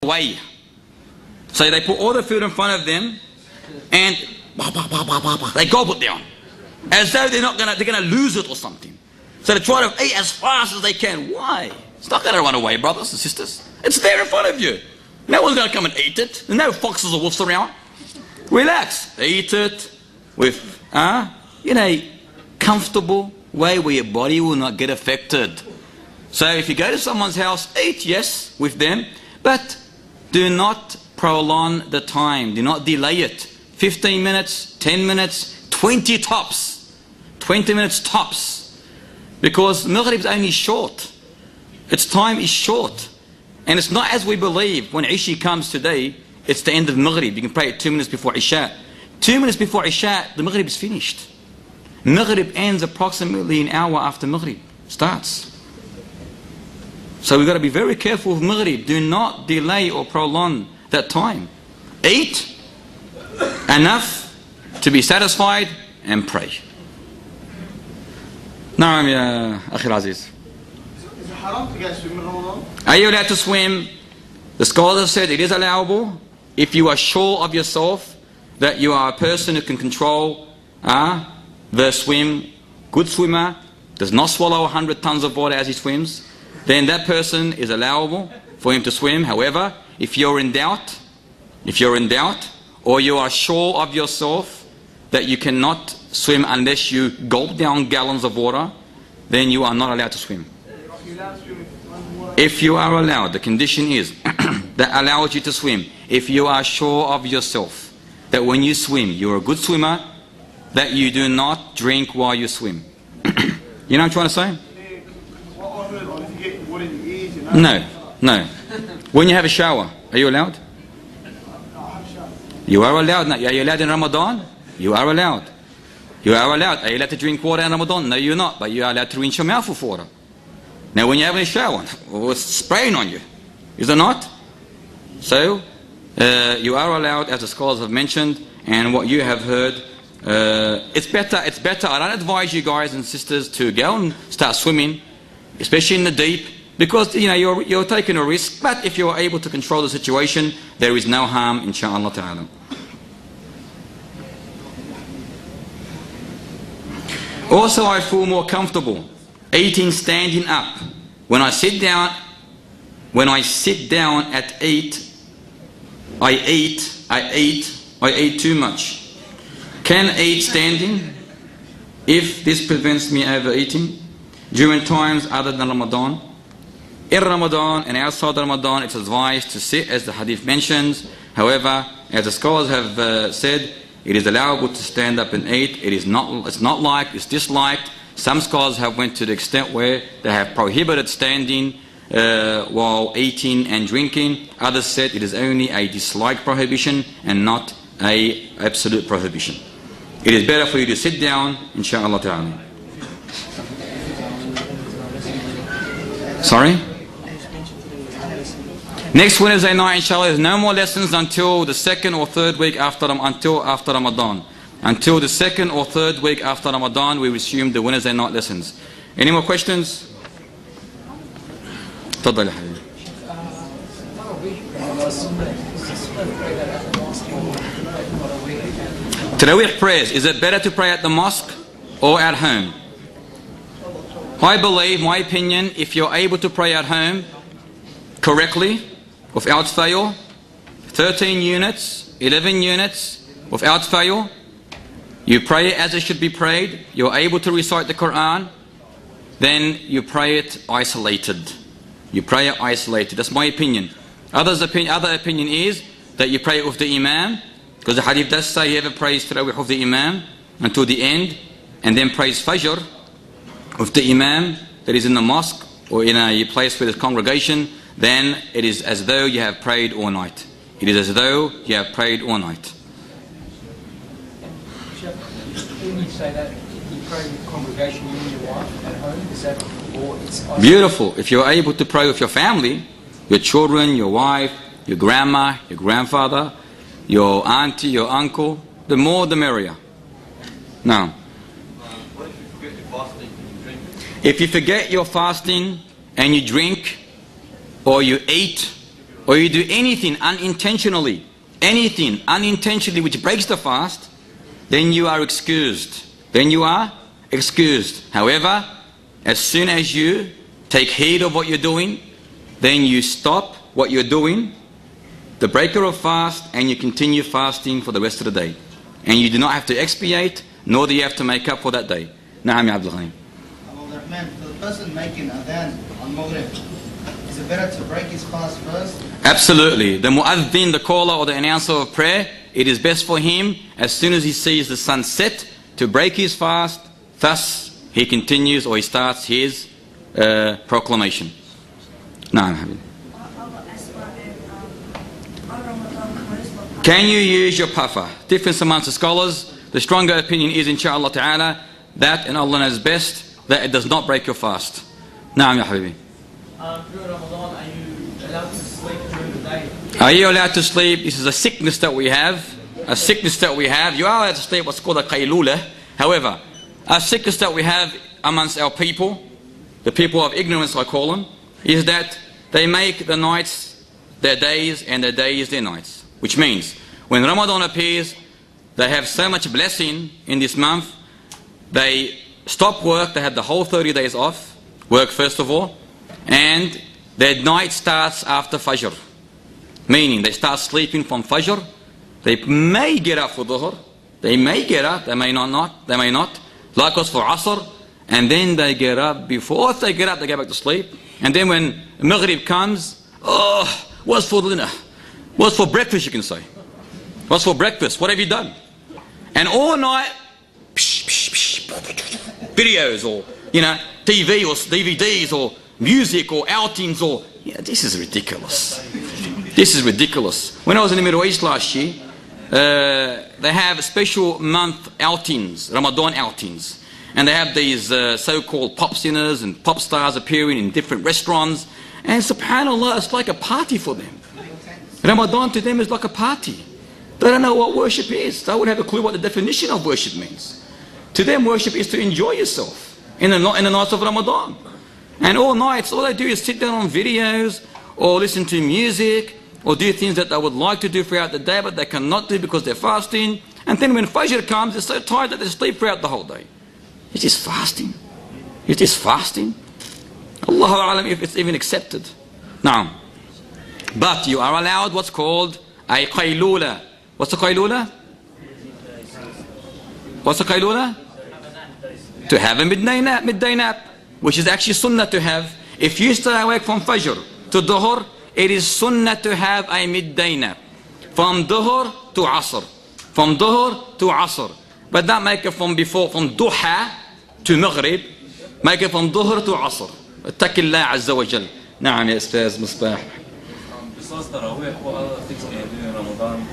away. So they put all the food in front of them and they gobble it down. As though they're gonna lose it or something. So they try to eat as fast as they can. Why? It's not gonna run away, brothers and sisters. It's there in front of you. No one's gonna come and eat it. There's no foxes or wolves around. Relax. Eat it with in a comfortable way where your body will not get affected. So if you go to someone's house, eat, yes, with them, but do not prolong the time. Do not delay it. 15 minutes, 10 minutes, 20 tops. 20 minutes tops. Because Maghrib is only short. Its time is short. And it's not as we believe. When Isha comes today, it's the end of Maghrib. You can pray it 2 minutes before Isha. 2 minutes before Isha, the Maghrib is finished. Maghrib ends approximately an hour after Maghrib starts. So we've got to be very careful with Maghrib. Do not delay or prolong that time. Eat enough to be satisfied and pray. Naam ya Akhi Aziz. Is it haram to go swim in Ramadan? Are you allowed to swim? The scholars have said it is allowable if you are sure of yourself that you are a person who can control the swim. Good swimmer, does not swallow 100 tons of water as he swims, then that person is allowable for him to swim. However, if you're in doubt, or you are sure of yourself that you cannot swim unless you gulp down gallons of water, then you are not allowed to swim. If you are allowed, the condition is that allows you to swim. If you are sure of yourself that when you swim, you're a good swimmer, that you do not drink while you swim. You know what I'm trying to say? No. When you have a shower, are you allowed? You are allowed. Are you allowed in Ramadan? You are allowed. You are allowed. Are you allowed to drink water in Ramadan? No, you're not. But you are allowed to rinse your mouth with water. Now when you're having a shower, it's spraying on you. Is it not? So, you are allowed, as the scholars have mentioned, and what you have heard, it's better. I don't advise you guys and sisters to go and start swimming, especially in the deep, because you're taking a risk. But if you are able to control the situation, there is no harm, inshaAllah ta'ala. Also, I feel more comfortable eating standing up. When I sit down at 8, I ate too much. Can eat standing if this prevents me overeating during times other than Ramadan? In Ramadan and outside Ramadan, it's advised to sit as the hadith mentions. However, as the scholars have said, it is allowable to stand up and eat. It's not liked, it's disliked. Some scholars have went to the extent where they have prohibited standing while eating and drinking. Others said it is only a disliked prohibition and not an absolute prohibition. It is better for you to sit down, inshaAllah ta'ala. Sorry? Next Wednesday night, inshallah, there's no more lessons until the second or third week after Ramadan. Until the second or third week after Ramadan, we resume the Wednesday night lessons. Any more questions? تفضل يا حبيبي. Tarawih prayers, is it better to pray at the mosque or at home? I believe, my opinion, if you're able to pray at home correctly, without fail, 13 units, 11 units, without fail, you pray it as it should be prayed, you're able to recite the Qur'an, then you pray it isolated. You pray it isolated. That's my opinion. Other opinion is that you pray it with the Imam, because the hadith does say whoever prays Tarawih with the Imam until the end, and then prays Fajr with the Imam that is in the mosque or in a place where there's congregation, then it is as though you have prayed all night. It is as though you have prayed all night. When you say that, you pray with congregation, you and your wife at home, is that, or it's beautiful. If you're able to pray with your family, your children, your wife, your grandma, your grandfather, your auntie, your uncle, the more the merrier. Now, what if you forget your fasting and you drink? If you forget your fasting and you drink, or you eat, or you do anything unintentionally which breaks the fast, then you are excused. However, as soon as you take heed of what you're doing, then you stop what you're doing, the breaker of fast, and you continue fasting for the rest of the day. And you do not have to expiate, nor do you have to make up for that day. Na'am ya Abdul Ghani. For the person making adhan on Maghrib, is it better to break his fast first? Absolutely. The mu'adhin, the caller or the announcer of prayer, it is best for him, as soon as he sees the sun set, to break his fast. Thus, he continues or he starts his proclamation. Na'am. Can you use your puffer? Difference amongst the scholars. The stronger opinion is, inshaAllah ta'ala, that, and Allah knows best, that it does not break your fast. Naam ya habibi. During Ramadan, are you allowed to sleep during the day? Are you allowed to sleep? This is a sickness that we have. A sickness that we have. You are allowed to sleep what's called a qaylula. However, a sickness that we have amongst our people, the people of ignorance I call them, is that they make the nights their days and their days their nights. Which means, when Ramadan appears, they have so much blessing in this month, they stop work, they have the whole 30 days off, work first of all, and their night starts after Fajr. Meaning, they start sleeping from Fajr, they may get up for Dhuhr, they may get up, they may not, likewise for Asr, and then they get up, before they get up, they go back to sleep, and then when Maghrib comes, what's for dinner? What's for breakfast, you can say. What's for breakfast? What have you done? And all night, videos or, TV or DVDs or music or outings or, this is ridiculous. This is ridiculous. When I was in the Middle East last year, they have special month outings, Ramadan outings. And they have these so-called pop singers and pop stars appearing in different restaurants. And subhanAllah, it's like a party for them. Ramadan to them is like a party. They don't know what worship is. They wouldn't have a clue what the definition of worship means. To them, worship is to enjoy yourself in the nights of Ramadan. And all nights, all they do is sit down on videos or listen to music or do things that they would like to do throughout the day, but they cannot do because they're fasting. And then when Fajr comes, they're so tired that they sleep throughout the whole day. It is fasting. It is fasting. Allahu A'lam if it's even accepted. Now, but you are allowed what's called a qaylula. What's a qaylula? What's a qaylula? To have a midday nap, which is actually sunnah to have. If you stay awake from Fajr to Dhuhr, it is sunnah to have a midday nap. From Dhuhr to Asr. From Dhuhr to Asr. But don't make it from Duha to Maghrib. Make it from Dhuhr to Asr. Attaqillah Azza wa Jal. Naam ya Ustaz Musbah. Besides Taraweeh, what other things can you do in Ramadan?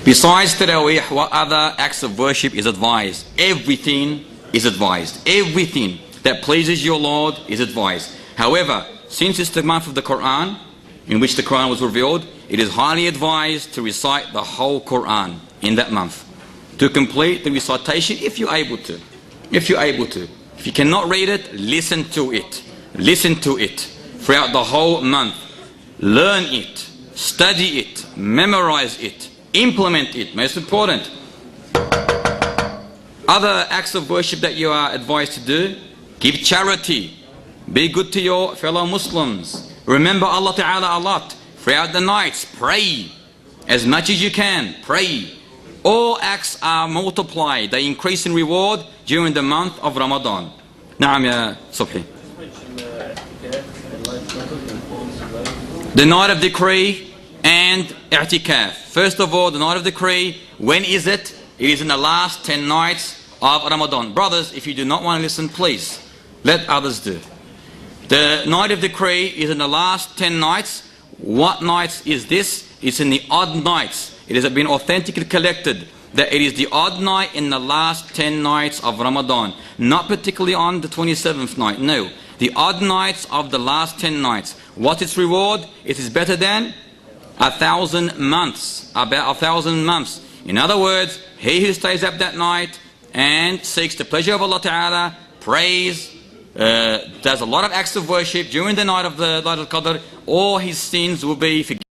Besides Taraweeh, what other acts of worship is advised? Everything is advised. Everything that pleases your Lord is advised. However, since it's the month of the Qur'an, in which the Qur'an was revealed, it is highly advised to recite the whole Qur'an in that month. To complete the recitation if you're able to. If you're able to. If you cannot read it, listen to it. Listen to it throughout the whole month. Learn it, study it, memorize it, implement it, most important. Other acts of worship that you are advised to do, give charity, be good to your fellow Muslims, remember Allah Ta'ala a lot, throughout the nights, pray, as much as you can, pray. All acts are multiplied, they increase in reward during the month of Ramadan. Naam ya Subhi. The night of decree and i'tikaf. First of all, the night of decree, when is it? It is in the last 10 nights of Ramadan. Brothers, if you do not want to listen, please, let others do. The night of decree is in the last 10 nights. What nights is this? It's in the odd nights. It has been authentically collected that it is the odd night in the last 10 nights of Ramadan. Not particularly on the 27th night, no. The odd nights of the last 10 nights. What's its reward? It is better than 1,000 months. About 1,000 months. In other words, he who stays up that night and seeks the pleasure of Allah Ta'ala, prays, does a lot of acts of worship during the night of the Laylatul Qadr, all his sins will be forgiven.